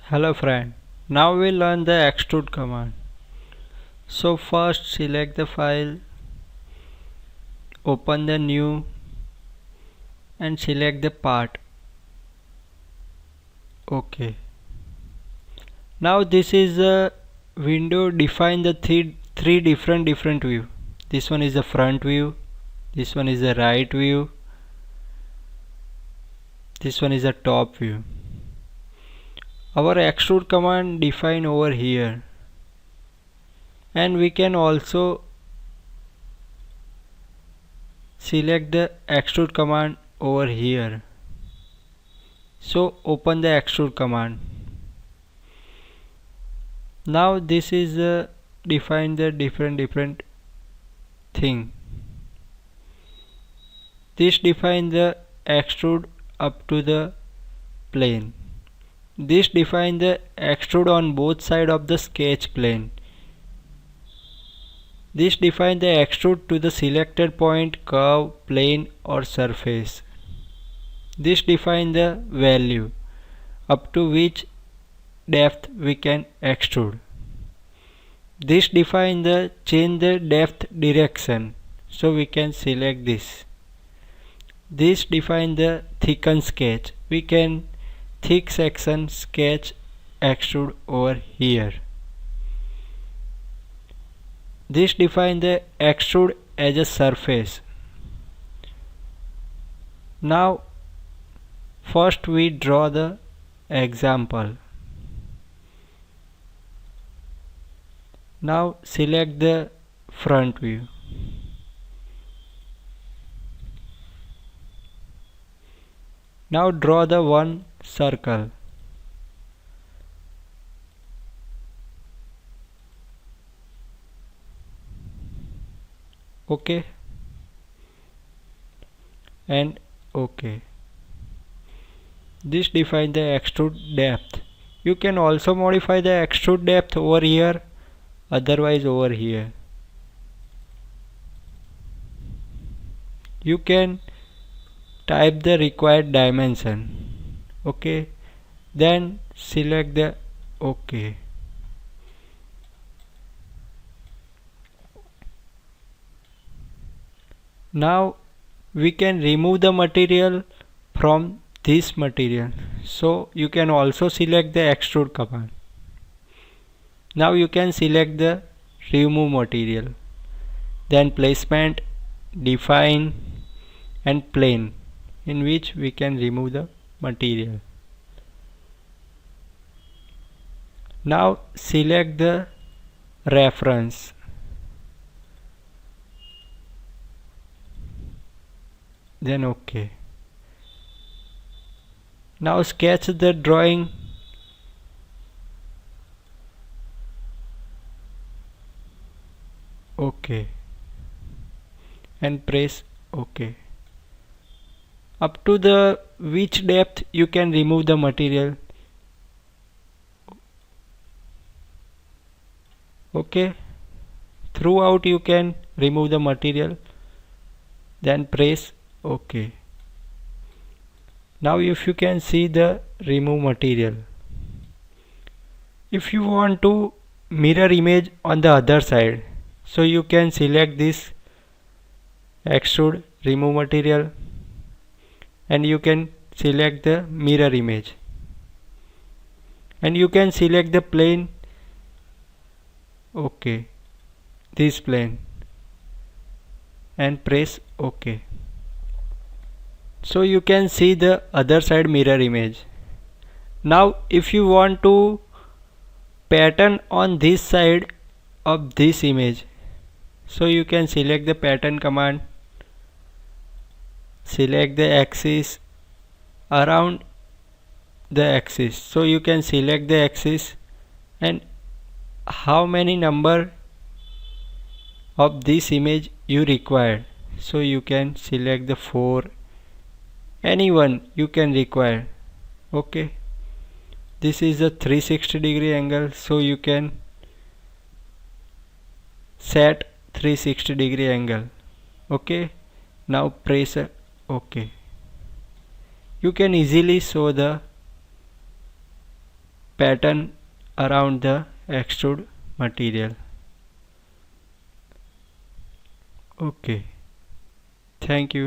Hello friend, now we learn the extrude command. So first select the file, open the new and select the part. OK. Now this is a window define the three different view. This one is the front view, this one is the right view, this one is the top view. Our extrude command define over here, and we can also select the extrude command over here. So open the extrude command. Now this is define the different thing. This define the extrude up to the plane. This define the extrude on both sides of the sketch plane. This define the extrude to the selected point, curve, plane or surface. This define the value up to which depth we can extrude. This define the change the depth direction, so we can select this. This define the thicken sketch. We can thick section sketch extrude over here. This define the extrude as a surface. Now first we draw the example. Now select the front view. Now draw the one circle. OK and OK. This define the extrude depth. You can also modify the extrude depth over here, otherwise over here. You can type the required dimension. OK, then select the OK. Now we can remove the material from this material, so you can also select the extrude command. Now you can select the remove material, then placement, define and plane, in which we can remove the material. Now select the reference. Then OK. Now sketch the drawing. OK. And press OK. Up to the which depth you can remove the material. OK. Throughout you can remove the material. Then press OK. Now if you can see the remove material. If you want to mirror image on the other side, so you can select this extrude remove material and you can select the mirror image, and you can select the plane. OK, this plane, and press OK. So you can see the other side mirror image. Now if you want to pattern on this side of this image, so you can select the pattern command, select the axis around the axis, so you can select the axis and how many number of this image you require, so you can select the 4, anyone you can require. OK, this is a 360-degree angle, so you can set 360-degree angle. OK, now press OK. You can easily show the pattern around the extrude material. Okay, thank you.